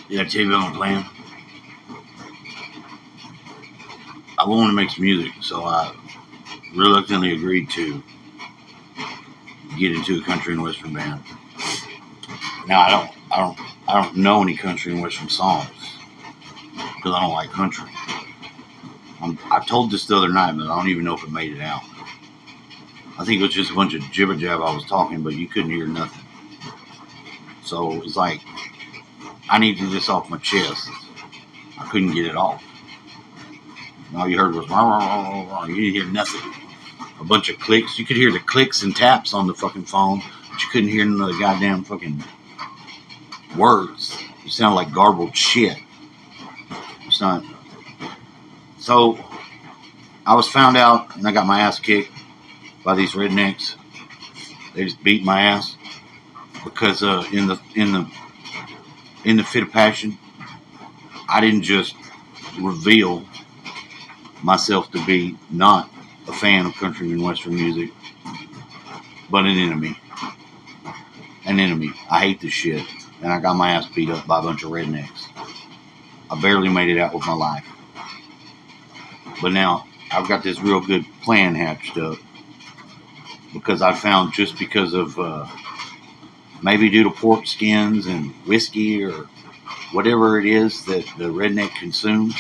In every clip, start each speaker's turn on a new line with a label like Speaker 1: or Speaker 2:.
Speaker 1: Did I tell you about my plan? I wanted to make some music, so I reluctantly agreed to get into a country and western band. Now I don't know any country and western songs because I don't like country. I told this the other night, but I don't even know if it made it out. I think it was just a bunch of jibber jab I was talking, but you couldn't hear nothing. So it's like I needed this off my chest. I couldn't get it off. And all you heard was rah, rah, rah, rah, rah. You didn't hear nothing. A bunch of clicks. You could hear the clicks and taps on the fucking phone, but you couldn't hear none of the goddamn fucking words. You sound like garbled shit. It's not. So I was found out, and I got my ass kicked by these rednecks. They just beat my ass because in the fit of passion, I didn't just reveal myself to be not a fan of country and western music, but an enemy. An enemy. I hate this shit, and I got my ass beat up by a bunch of rednecks. I barely made it out with my life. But now I've got this real good plan hatched up because I found just because of maybe due to pork skins and whiskey or whatever it is that the redneck consumes,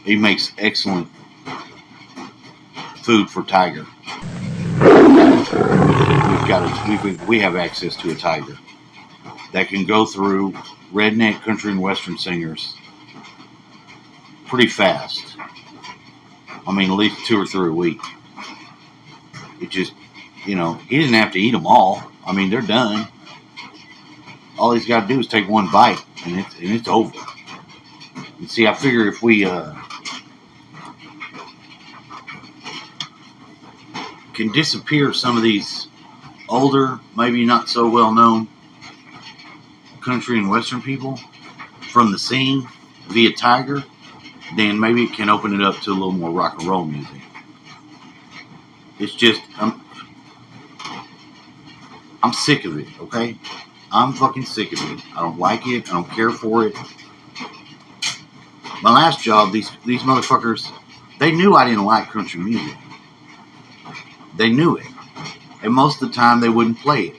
Speaker 1: he makes excellent food for tiger. We have access to a tiger that can go through redneck country and western singers pretty fast. I mean, at least 2 or 3 a week. It just, he doesn't have to eat them all. I mean, they're done. All he's got to do is take one bite, and it's over. And see, I figure if we can disappear some of these older, maybe not so well known country and western people from the scene via Tiger, then maybe it can open it up to a little more rock and roll music. It's just, I'm sick of it, okay? I'm fucking sick of it. I don't like it. I don't care for it. My last job, these motherfuckers, they knew I didn't like country music. They knew it. And most of the time, they wouldn't play it.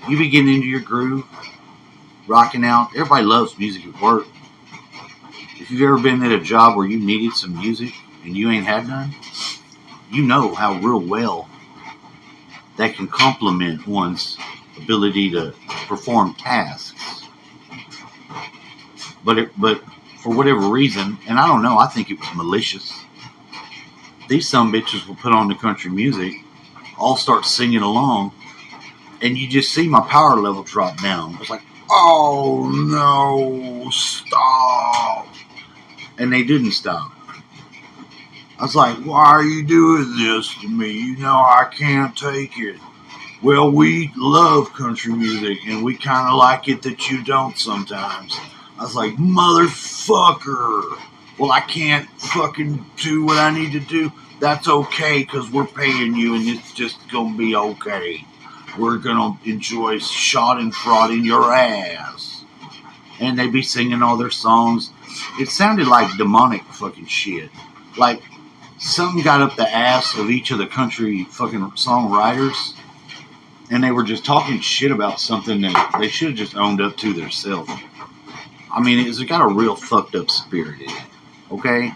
Speaker 1: You be getting into your groove, rocking out. Everybody loves music at work. If you've ever been at a job where you needed some music and you ain't had none, you know how real well that can complement one's ability to perform tasks. But for whatever reason, and I don't know, I think it was malicious, these sumbitches will put on the country music, all start singing along, and you just see my power level drop down. It's like, oh no, stop. And they didn't stop. I was like, why are you doing this to me? You know I can't take it. Well, we love country music, and we kind of like it that you don't sometimes. I was like, motherfucker. Well, I can't fucking do what I need to do. That's okay, because we're paying you, and it's just going to be okay. We're going to enjoy shot and frauding your ass. And they'd be singing all their songs. It sounded like demonic fucking shit. Like, something got up the ass of each of the country fucking songwriters, and they were just talking shit about something that they should have just owned up to themselves. I mean, it's got a real fucked up spirit in it, okay?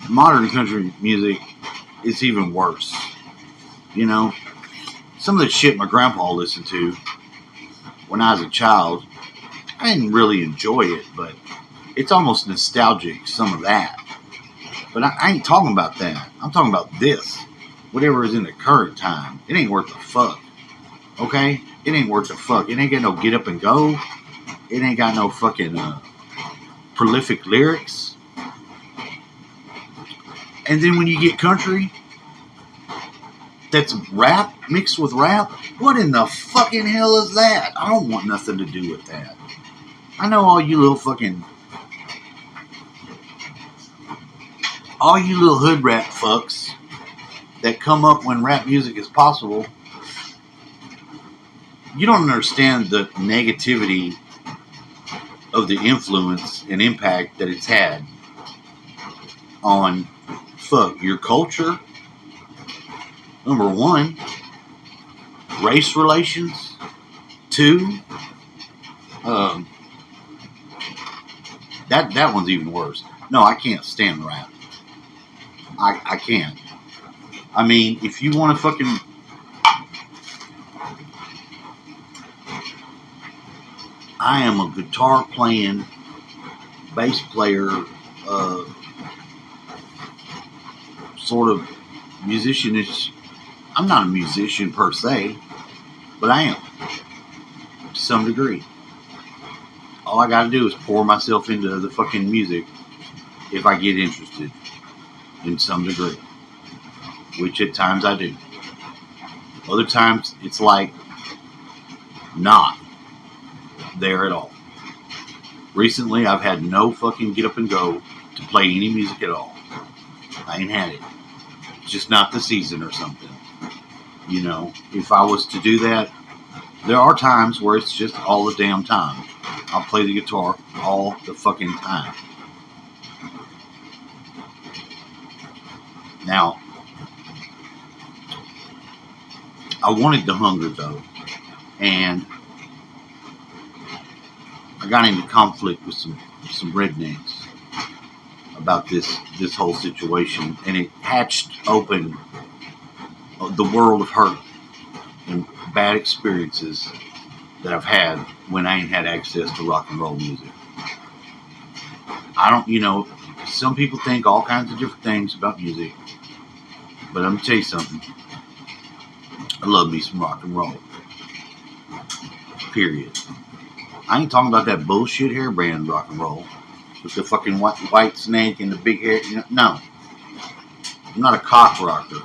Speaker 1: Modern country music is even worse. You know, some of the shit my grandpa listened to when I was a child, I didn't really enjoy it, but it's almost nostalgic, some of that. But I ain't talking about that. I'm talking about this. Whatever is in the current time. It ain't worth a fuck. Okay? It ain't worth a fuck. It ain't got no get up and go. It ain't got no fucking prolific lyrics. And then when you get country that's rap mixed with rap, what in the fucking hell is that? I don't want nothing to do with that. I know all you little hood rap fucks that come up when rap music is possible You don't understand the negativity of the influence and impact that it's had on your culture. Number one, race relations. Two, um, that one's even worse. No, I can't stand rap. I can't. I mean, if you want to fucking, I am a guitar playing, bass player, uh, sort of musician. I'm not a musician per se, but I am to some degree. All I gotta do is pour myself into the fucking music if I get interested in some degree, which at times I do. Other times it's like not there at all. Recently, I've had no fucking get up and go to play any music at all. I ain't had it. It's just not the season or something. You know, if I was to do that, there are times where it's just all the damn time. I'll play the guitar all the fucking time. Now, I wanted the hunger though, and I got into conflict with some rednecks about this whole situation, and it hatched open the world of hurt and bad experiences that I've had when I ain't had access to rock and roll music. I don't, some people think all kinds of different things about music, but I'm gonna tell you something. I love me some rock and roll. Period. I ain't talking about that bullshit hairband rock and roll with the fucking white snake and the big hair. No. I'm not a cock rocker.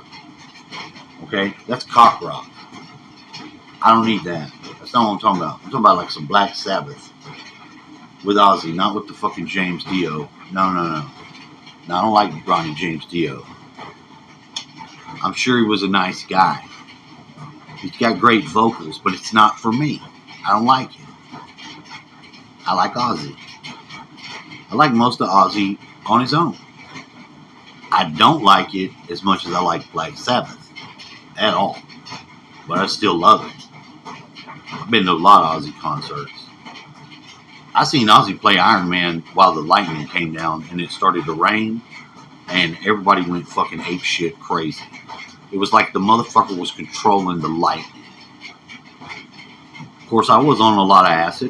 Speaker 1: Okay? That's cock rock. I don't need that. That's not what I'm talking about. I'm talking about like some Black Sabbath with Ozzy, not with the fucking James Dio. No. No, I don't like Ronnie James Dio. I'm sure he was a nice guy. He's got great vocals, but it's not for me. I don't like it. I like Ozzy. I like most of Ozzy on his own. I don't like it as much as I like Black Sabbath at all, but I still love it. I've been to a lot of Ozzy concerts. I seen Ozzy play Iron Man while the lightning came down and it started to rain, and everybody went fucking ape shit crazy. It was like the motherfucker was controlling the lightning. Of course, I was on a lot of acid.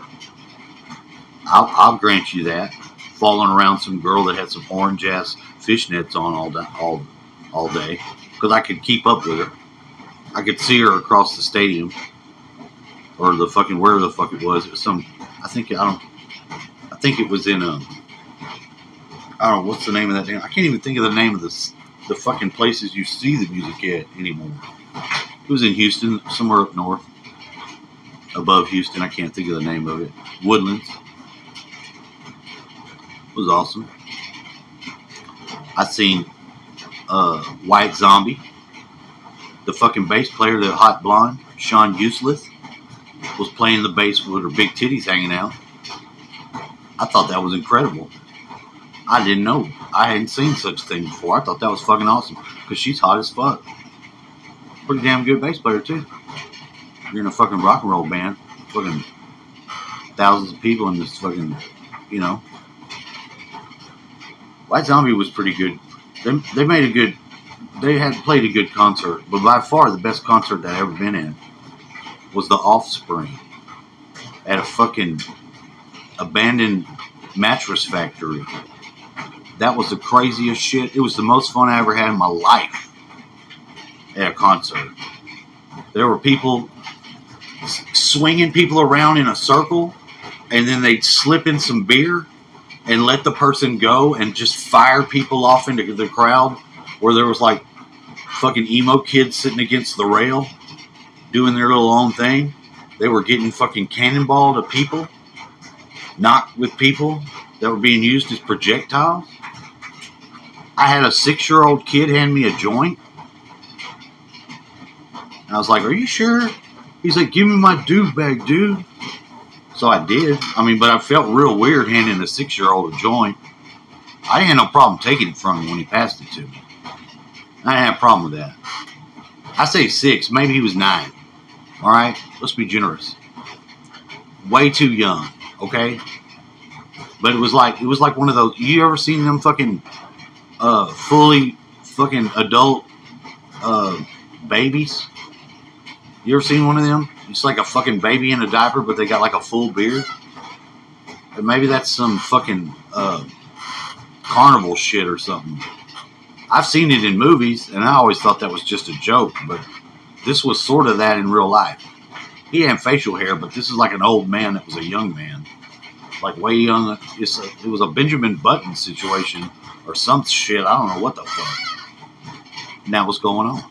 Speaker 1: I'll grant you that. Falling around some girl that had some orange ass fishnets on all day, because I could keep up with her. I could see her across the stadium, or the fucking where the fuck it was. It was some. I think it was in I don't know what's the name of that damn. I can't even think of the name of the fucking places you see the music at anymore. It was in Houston, somewhere up north, above Houston. I can't think of the name of it. Woodlands. It was awesome. I seen White Zombie. The fucking bass player, the hot blonde, Sean Useless, was playing the bass with her big titties hanging out. I thought that was incredible. I didn't know. I hadn't seen such a thing before. I thought that was fucking awesome because she's hot as fuck. Pretty damn good bass player too. You're in a fucking rock and roll band, fucking thousands of people in this fucking, White Zombie was pretty good. They made a good. They had played a good concert, but by far the best concert that I ever been in was The Offspring at a fucking abandoned mattress factory. That was the craziest shit. It was the most fun I ever had in my life at a concert. There were people swinging people around in a circle, and then they'd slip in some beer and let the person go and just fire people off into the crowd, where there was like fucking emo kids sitting against the rail doing their little own thing. They were getting fucking cannonballed at people, knocked with people that were being used as projectiles. I had a 6-year-old kid hand me a joint. And I was like, "Are you sure?" He's like, give me my dude bag, dude. So I did. I mean, but I felt real weird handing a 6-year-old a joint. I didn't have no problem taking it from him when he passed it to me. I didn't have a problem with that. I say 6, maybe he was 9. All right, let's be generous. Way too young, okay? But it was like one of those. You ever seen them fucking fully fucking adult babies? You ever seen one of them? It's like a fucking baby in a diaper, but they got like a full beard. And maybe that's some fucking carnival shit or something. I've seen it in movies, and I always thought that was just a joke, but this was sort of that in real life. He had facial hair, but this is like an old man that was a young man. Like way young. It was a Benjamin Button situation or some shit. I don't know what the fuck. And that was going on.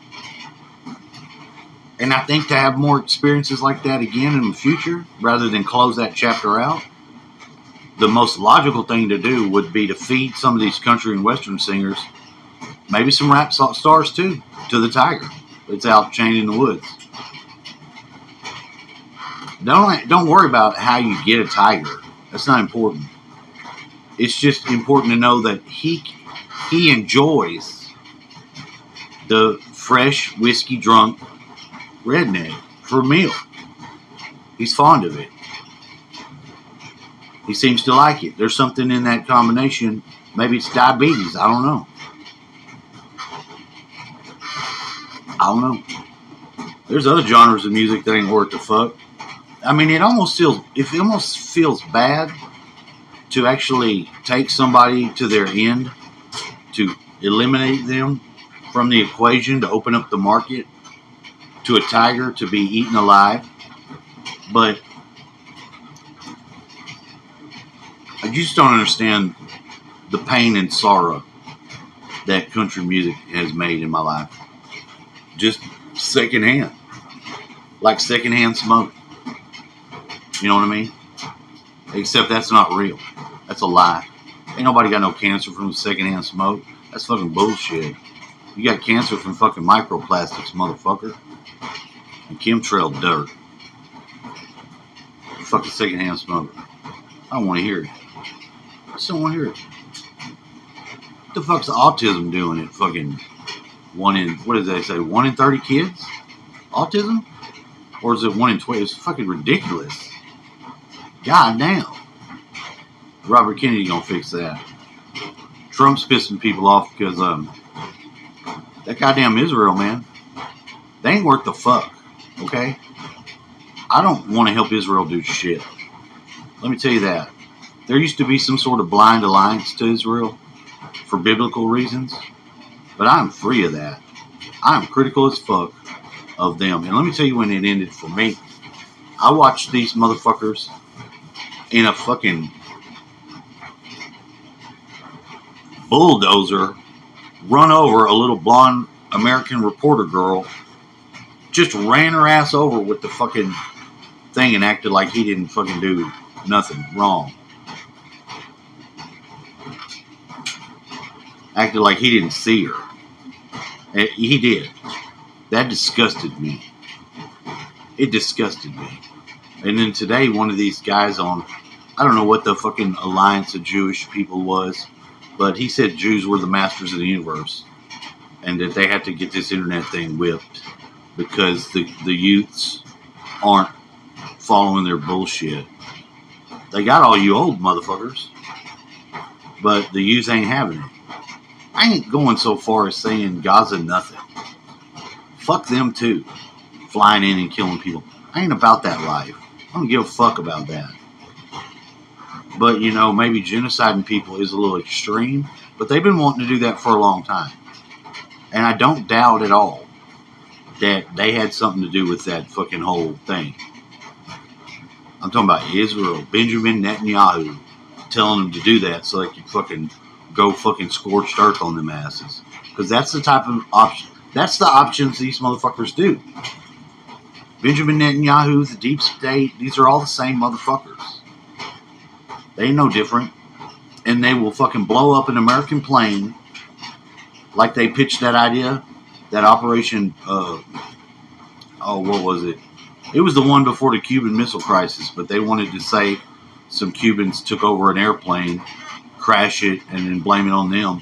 Speaker 1: And I think to have more experiences like that again in the future, rather than close that chapter out, the most logical thing to do would be to feed some of these country and western singers, maybe some rap stars too, to the tiger that's out chained in the woods. Don't worry about how you get a tiger. That's not important. It's just important to know that he enjoys the fresh whiskey drunk redneck for a meal. He's fond of it. He seems to like it. There's something in that combination. Maybe it's diabetes. I don't know. There's other genres of music that ain't worth the fuck. I mean, it almost feels bad to actually take somebody to their end, to eliminate them from the equation, to open up the market to a tiger to be eaten alive. But I just don't understand the pain and sorrow that country music has made in my life. Just secondhand. Like secondhand smoke. You know what I mean? Except that's not real. That's a lie. Ain't nobody got no cancer from secondhand smoke. That's fucking bullshit. You got cancer from fucking microplastics, motherfucker. And chemtrail dirt. Fucking secondhand smoke. I don't want to hear it. I just don't want to hear it. What the fuck's autism doing at fucking 1 in, what does they say, 1 in 30 kids? Autism? Or is it 1 in 20? It's fucking ridiculous. God damn. Robert Kennedy gonna fix that. Trump's pissing people off because that goddamn Israel, man, they ain't worth the fuck. Okay? I don't want to help Israel do shit. Let me tell you that. There used to be some sort of blind alliance to Israel for biblical reasons, but I'm free of that. I'm critical as fuck of them. And let me tell you when it ended for me. I watched these motherfuckers in a fucking bulldozer run over a little blonde American reporter girl. Just ran her ass over with the fucking thing and acted like he didn't fucking do nothing wrong. Acted like he didn't see her. He did. That disgusted me. It disgusted me. And then today, one of these guys on, I don't know what the fucking alliance of Jewish people was, but he said Jews were the masters of the universe and that they had to get this internet thing whipped because the youths aren't following their bullshit. They got all you old motherfuckers, but the youth ain't having it. I ain't going so far as saying Gaza nothing. Fuck them too. Flying in and killing people. I ain't about that life. I don't give a fuck about that. But, you know, maybe genociding people is a little extreme, but they've been wanting to do that for a long time. And I don't doubt at all that they had something to do with that fucking whole thing. I'm talking about Israel, Benjamin Netanyahu, telling them to do that so they could fucking go fucking scorched earth on them asses. Because that's the type of option. That's the options these motherfuckers do. Benjamin Netanyahu, the deep state, these are all the same motherfuckers. They ain't no different. And they will fucking blow up an American plane like they pitched that idea, that operation, what was it? It was the one before the Cuban Missile Crisis, but they wanted to say some Cubans took over an airplane, crash it, and then blame it on them,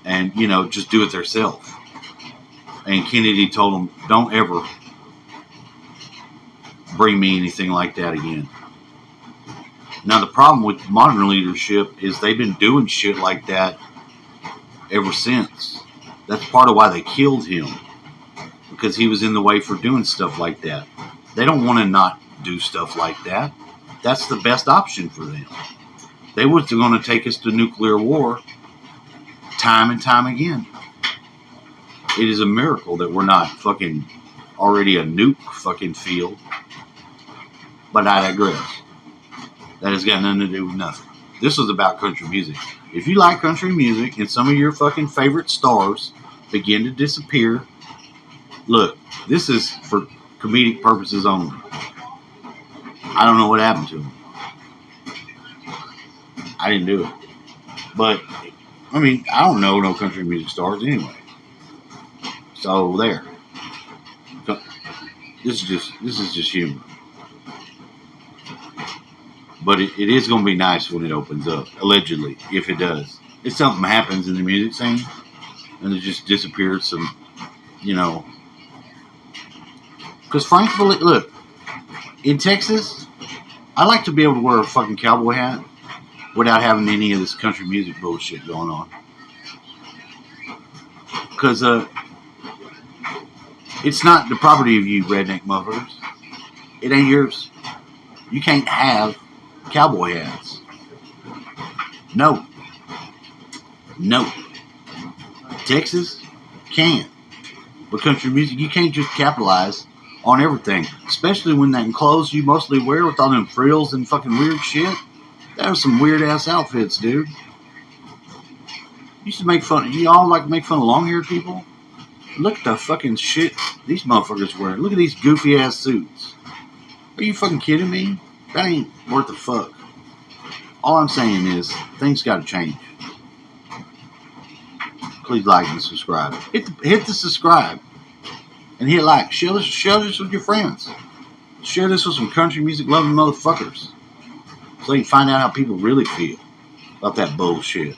Speaker 1: and just do it themselves. And Kennedy told them, "Don't ever bring me anything like that again." Now the problem with modern leadership is they've been doing shit like that ever since. That's part of why they killed him, because he was in the way for doing stuff like that. They don't want to not do stuff like that. That's the best option for them. They were going to take us to nuclear war time and time again. It is a miracle that we're not fucking already a nuke fucking field. But I digress. That has got nothing to do with nothing. This was about country music. If you like country music and some of your fucking favorite stars begin to disappear, look, this is for comedic purposes only. I don't know what happened to them. I didn't do it. But, I mean, I don't know no country music stars anyway. So, there. This is just humor. But it is going to be nice when it opens up, allegedly, if it does. If something happens in the music scene, and it just disappears some, Because frankly, look, in Texas, I like to be able to wear a fucking cowboy hat without having any of this country music bullshit going on. Because it's not the property of you redneck motherfuckers. It ain't yours. You can't have cowboy hats. No. Texas can. But country music, you can't just capitalize on everything. Especially when that clothes you mostly wear with all them frills and fucking weird shit. That was some weird ass outfits, dude. You make fun of long haired people? Look at the fucking shit these motherfuckers wear. Look at these goofy ass suits. Are you fucking kidding me? That ain't worth the fuck. All I'm saying is, things gotta change. Please like and subscribe. Hit the subscribe. And hit like. Share this with your friends. Share this with some country music loving motherfuckers. So you can find out how people really feel about that bullshit.